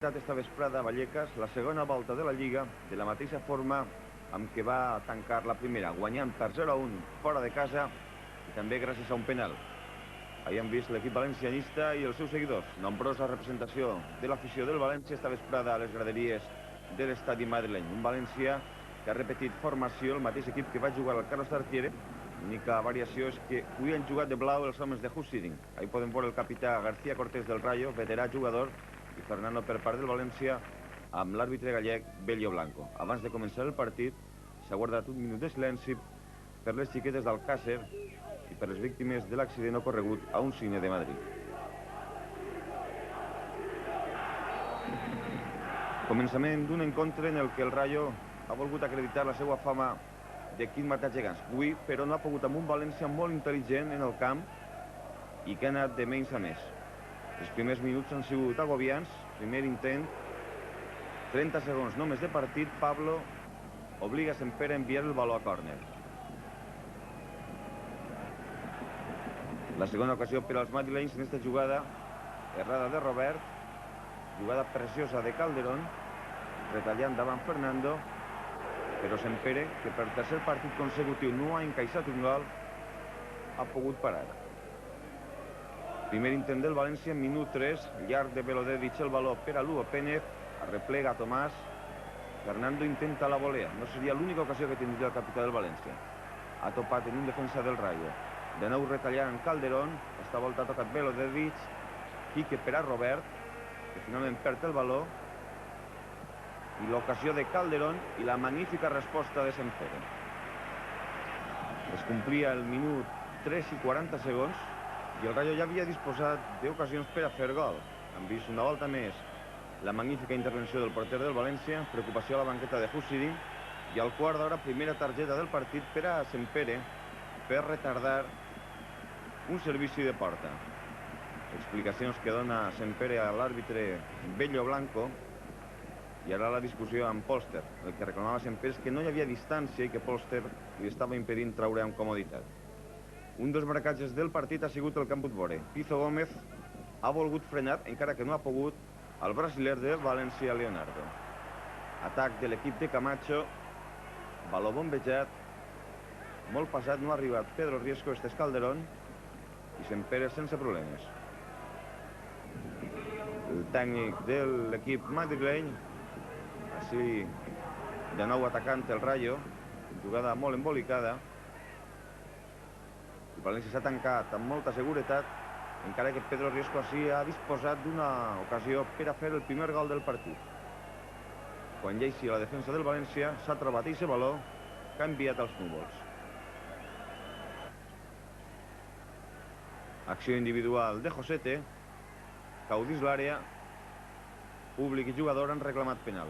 Esta vesprada a Vallecas la segona volta de la Lliga de la mateixa forma amb què va tancar la primera, guanyant per 0-1 fora de casa i també gràcies a un penal. Ahir hem vist l'equip valencianista i els seus seguidors. Nombrosa representació de l'afició del València esta vesprada a les graderies de l'estadi madrileny. Un València que ha repetit formació, el mateix equip que va jugar al Carlos Tartiere. L'única variació és que avui han jugat de blau els homes de Huss Hiddink. Ahir podem veure el capità García Cortés del Rayo, veterà jugador, i Fernando per part del València amb l'àrbitre gallec Bello Blanco. Abans de començar el partit s'ha guardat un minut de silenci per les xiquetes d'Alcácer i per les víctimes de l'accident ocorregut a un cine de Madrid. Començament d'un encontre en el que el Rayo ha volgut acreditar la seva fama d'equip matar gegants. Avui, però, no ha pogut amb un València molt intel·ligent en el camp i que ha anat de menys a més. Els primers minuts han sigut agobiants. Primer intent, 30 segons només de partit. Pablo obliga Sempere a enviar el baló a córner. La segona ocasió per als madrilenys en esta jugada, errada de Robert, jugada preciosa de Calderón, retallant davant Fernando, però Sempere, que per tercer partit consecutiu no ha encaixat un gol, ha pogut parar. Primer intent del València, minut 3, llarg de Velodedic el baló per a Lugo Pénez, arreplega Tomàs, Fernando intenta la volea, no seria l'única ocasió que tindria el capità del València. Ha topat en un defensa del Rayo, de nou retallant Calderón, esta volta ha tocat Velodedic, Quique per a Robert, que finalment perd el baló, i l'ocasió de Calderón i la magnífica resposta de Sempere. Es complia el minut 3 i 40 segons, i el Rayo ja havia disposat d'ocasions per a fer gol. Han vist una volta més la magnífica intervenció del porter del València, preocupació a la banqueta de Huss Hiddink, i al quart d'hora primera targeta del partit per a Sempere per retardar un servici de porta. Explicacions que dona Sempere a l'àrbitre Bello Blanco, i ara la discussió amb Polster. El que reclamava Sempere és que no hi havia distància i que Polster li estava impedint treure amb comoditat. Un dels marcatges del partit ha sigut el que han pogut veure. Pizzo Gómez ha volgut frenar, encara que no ha pogut, el brasiler de València, Leonardo. Atac de l'equip de Camacho, baló bombejat, molt passat, no ha arribat Pedro Riesco, este és Calderón, i Sempere sense problemes. El tècnic de l'equip madrileny, així de nou atacant el Rayo, jugada molt embolicada. El València s'ha tancat amb molta seguretat, encara que Pedro Riesco així ha disposat d'una ocasió per a fer el primer gol del partit. Quan lleixia la defensa del València, s'ha trobat aquest baló que ha enviat als núvols. Acció individual de Josete, caudís l'àrea, públic i jugador han reclamat penal.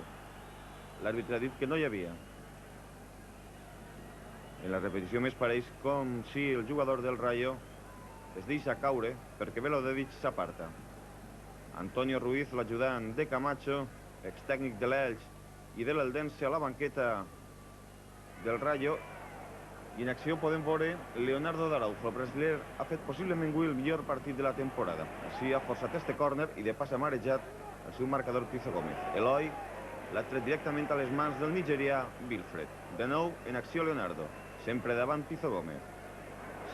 L'àrbitre ha dit que no hi havia. En la repetició més pareix com si el jugador del Rayo es deixa caure perquè Velodedic s'aparta. Antonio Ruiz, l'ajudant de Camacho, extècnic de l'Elx i de l'Eldense a la banqueta del Rayo, i en acció podem veure Leonardo d'Araujo. El brasiler ha fet possiblement avui el millor partit de la temporada. Així ha forçat este córner i de pas ha marejat el seu marcador Pizzo Gómez. Eloi l'ha tret directament a les mans del nigerià Wilfred. De nou en acció Leonardo, sempre davant Pizzo Gómez.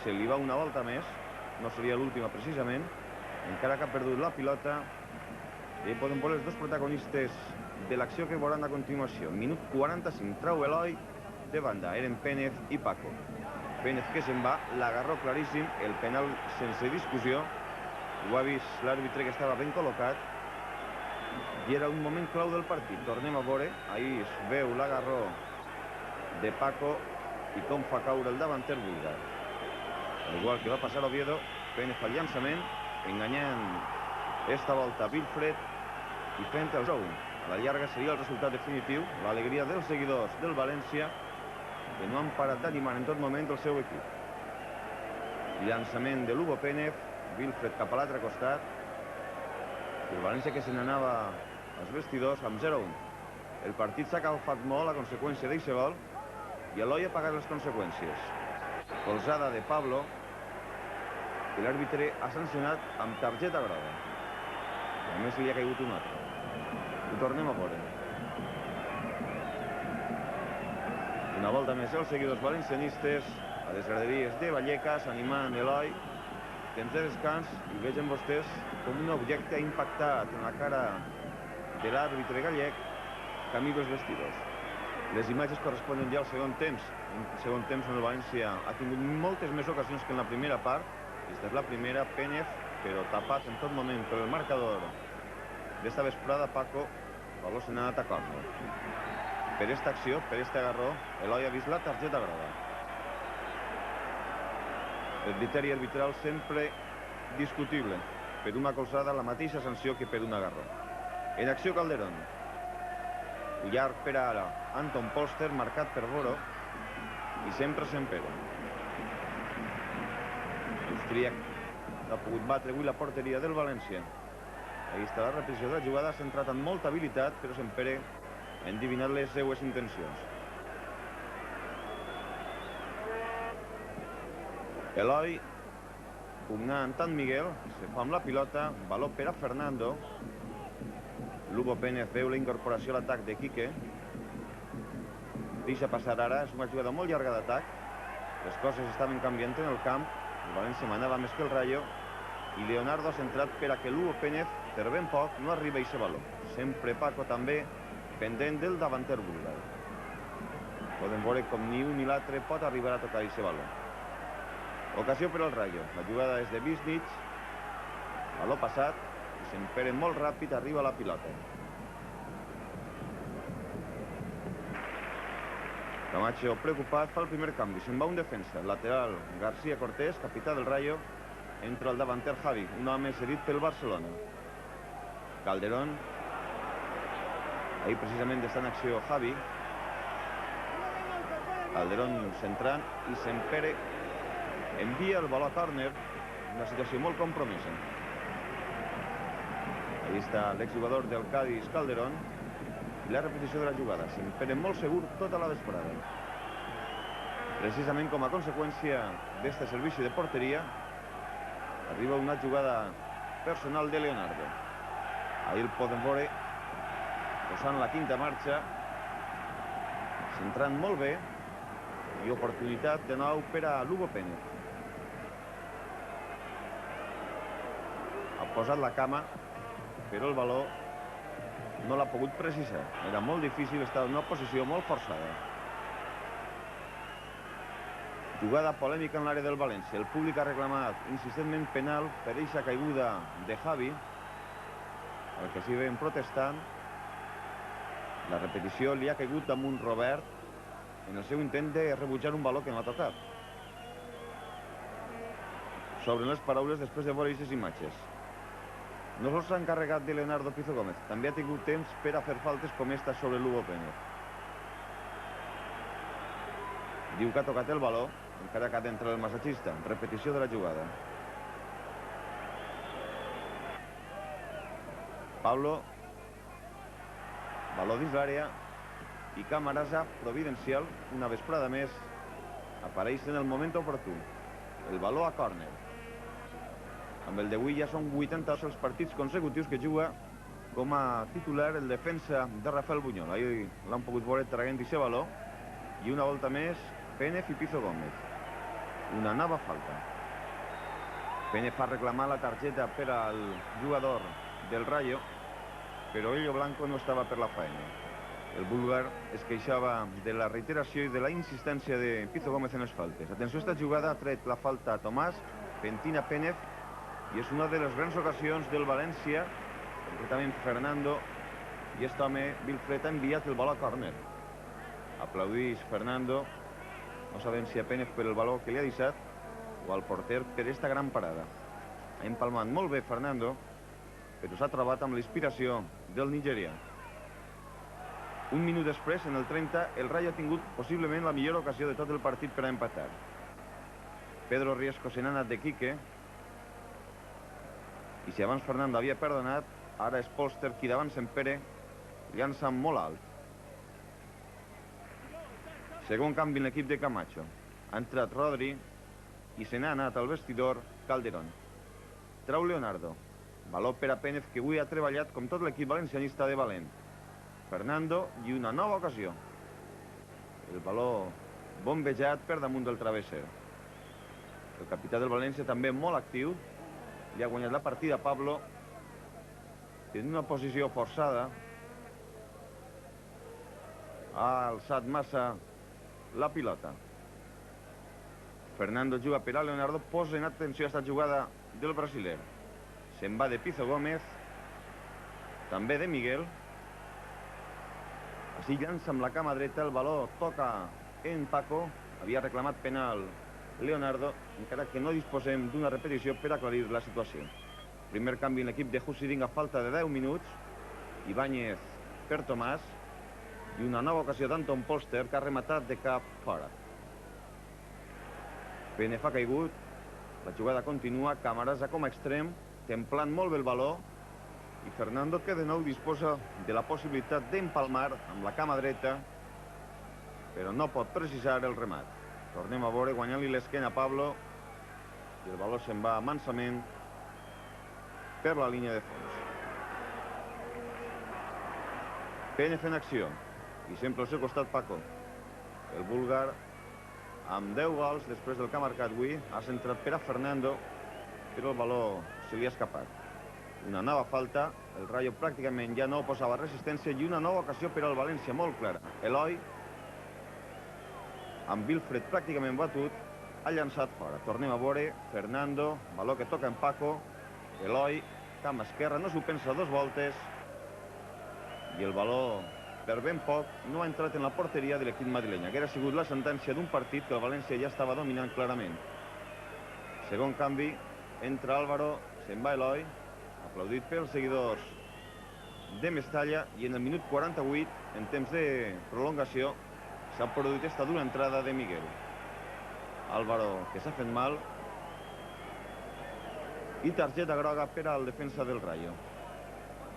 Se li va una volta més, no seria l'última precisament, encara que ha perdut la pilota. I podem veure els dos protagonistes de l'acció que veuran a continuació. Minut 45, trau Eloi de banda, eren Pénez i Paco. Pénez que se'n va, l'agarró claríssim, el penal sense discussió. Ho ha vist l'àrbitre, que estava ben col·locat, i era un moment clau del partit. Tornem a veure, ahir es veu l'agarró de Paco i com fa caure el davanter búlgar. Igual que va passar a Oviedo, Pénez fa el llançament, enganyant esta volta Wilfred i fent el zone. A la llarga seria el resultat definitiu, l'alegria dels seguidors del València, que no han parat d'animar en tot moment el seu equip. Llançament de Lugo Pénez, Wilfred cap a l'altre costat, i el València que se n'anava als vestidors amb 0-1. El partit s'ha calfat molt a conseqüència d'aquest gol, i Eloi ha pagat les conseqüències. Colzada de Pablo, que l'àrbitre ha sancionat amb targeta groga. A més, li ha caigut un altre. Ho tornem a veure. Una volta més els seguidors valencianistes a les graderies de Vallecas animant Eloi. Temps de descans i vegen vostès com un objecte ha impactat en la cara de l'àrbitre gallec camí dels vestidors. Les imatges corresponen ja al segon temps. En el segon temps on el València ha tingut moltes més ocasions que en la primera part. Aquesta és la primera, Pénez, però tapat en tot moment per el marcador d'esta vesprada, Paco. El valor se n'ha anat a córner. Per esta acció, per este agarró, Eloi ha vist la targeta groga. El criteri arbitral sempre discutible. Per una colzada, la mateixa sanció que per un agarró. En acció, Calderón. Llarg per ara, Anton Polster, marcat per Boro, i sempre Sempere. L'austríac ha pogut batre avui la porteria del València. Ahí està la repetició de la jugada, s'ha entrat amb molta habilitat, però Sempere ha endivinat les seues intencions. Eloi, pugnant tant Miguel, se fa amb la pilota, valor per a Fernando. Lugo Pénez veu la incorporació a l'atac de Quique. Deixa passar ara, és una jugada molt llarga d'atac. Les coses estaven canviant en el camp, el València manava més que el Rayo, i Leonardo ha centrat per a que Lugo Pénez, per ben poc, no arriba a aquest valor. Sempre Paco també pendent del davanter búlgar. Podem veure com ni un ni l'altre pot arribar a tocar aquest valor. Ocasió per al Rayo. La jugada és de Visnich. Valor passat. I Sempere molt ràpid arriba a la pilota. Camacho preocupat fa el primer canvi. Se'n va un defensa. Lateral García Cortés, capità del Rayo. Entra el davanter Javi, un home cedit pel Barcelona. Calderón. Ahí precisament està en acció Javi. Calderón centrant i Sempere envia el valor a córner, una situació molt compromesa. Ahí està l'exjugador del Cádiz, Calderón, i la repetició de la jugada. Sempere molt segur tota la vesprada. Precisament com a conseqüència d'este servici de porteria, arriba una jugada personal de Leonardo. Ahí el podem veure posant la quinta marxa, centrant molt bé, i oportunitat de nou per a Lugo Pénez. Ha posat la cama, però el valor no l'ha pogut precisar. Era molt difícil, estava en una posició molt forçada. Jugada polèmica en l'àrea del València. El públic ha reclamat insistentment penal per eixa caiguda de Javi, el que s'hi ven protestant. La repetició li ha caigut damunt Robert en el seu intent de rebutjar un valor que no ha tocat. S'obren les paraules després de veure aquestes imatges. No sols s'ha encarregat de Leonardo Pizzo Gómez, també ha tingut temps per a fer faltes com esta sobre Lugo Pénez. Diu que ha tocat el valor, encara que ha d'entrar el massatgista. Repetició de la jugada. Pablo, valor dins l'àrea, i Camarasa, providencial, una vesprada més, apareix en el moment oportú. El valor a córner. Amb el d'avui ja són 82 els partits consecutius que juga com a titular el defensa de Rafael Buñol. Ahir l'han pogut veure traient aquest valor, i una volta més Pénez i Pizzo Gómez. Una nova falta. Pénez fa reclamar la targeta per al jugador del Rayo, però Elio Blanco no estava per la faena. El búlgar es queixava de la reiteració i de la insistència de Pizzo Gómez en les faltes. Atenció, esta jugada ha tret la falta a Tomàs, pentina Pénez, i és una de les grans ocasions del València, concretament Fernando, i aquest home, Wilfred, ha enviat el valor a córner. Aplaudís Fernando, no sabem si a Pénez per el valor que li ha deixat o al porter per esta gran parada. Ha empalmat molt bé Fernando, però s'ha trobat amb l'inspiració del nigerià. Un minut després, en el 30, el Rayo ha tingut possiblement la millor ocasió de tot el partit per a empatar. Pedro Riesco se n'ha anat de Quique, i si abans Fernando havia perdonat, ara és Polster qui davant Sempere llança molt alt. Segon canvi en l'equip de Camacho. Ha entrat Rodri i se n'ha anat al vestidor Calderón. Trau Leonardo. Valor per a Pénez, que avui ha treballat com tot l'equip valencianista de valent. Fernando i una nova ocasió. El baló bombejat per damunt del travesser. El capità del València també molt actiu. Li ha guanyat la partida a Pablo. En una posició forçada. Ha alçat massa la pilota. Fernando juga per a Leonardo. Posa en atenció a aquesta jugada del brasiler. Se'n va de Pizzo Gómez. També de Miguel. Així llança amb la cama dreta. El baló toca en Paco. Havia reclamat penal Leonardo, encara que no disposem d'una repetició per aclarir la situació. Primer canvi en l'equip de Husiding a falta de 10 minuts. Ibáñez per Tomàs. I una nova ocasió d'Anton Polster, que ha rematat de cap fora. Penef ha caigut. La jugada continua. Camarasa com a extrem, templant molt bé el baló. I Fernando, que de nou disposa de la possibilitat d'empalmar amb la cama dreta, però no pot precisar el remat. Tornem a veure, guanyant-li l'esquena a Pablo, i el baló se'n va mansament per la línia de fons. Penef en acció, i sempre al seu costat Paco. El búlgar, amb 10 gols després del que ha marcat avui, ha centrat per a Fernando, però el baló se li ha escapat. Una nova falta, el Rayo pràcticament ja no posava resistència, i una nova ocasió per al València molt clara. Eloi, amb Wilfred pràcticament batut, ha llançat fora. Tornem a veure, Fernando, baló que toca en Paco, Eloi, cama esquerra, no s'ho pensa 2 voltes, i el baló, per ben poc, no ha entrat en la porteria de l'equip madrileny. Hauria sigut la sentència d'un partit que el València ja estava dominant clarament. Segon canvi, entra Álvaro, se'n va Eloi, aplaudit pels seguidors de Mestalla, i en el minut 48, en temps de prolongació, s'ha produït esta dura entrada de Miguel. Álvaro, que s'ha fet mal, i targeta groga per al defensa del Rayo.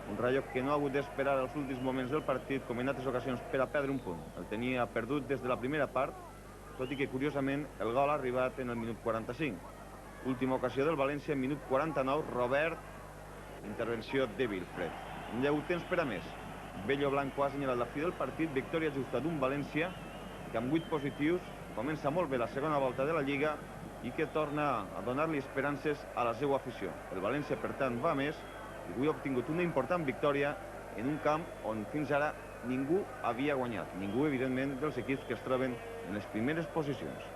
Un Rayo que no ha hagut d'esperar els últims moments del partit, com en altres ocasions, per a perdre un punt. El tenia perdut des de la primera part, tot i que, curiosament, el gol ha arribat en el minut 45. Última ocasió del València, en minut 49, Robert, intervenció de Wilfred. No hi ha hagut temps per a més. Bello Blanco ha assenyalat la fi del partit, victòria justa d'un València que amb 8 positius comença molt bé la segona volta de la Lliga i que torna a donar-li esperances a la seva afició. El València, per tant, va més i avui ha obtingut una important victòria en un camp on fins ara ningú havia guanyat. Ningú, evidentment, dels equips que es troben en les primeres posicions.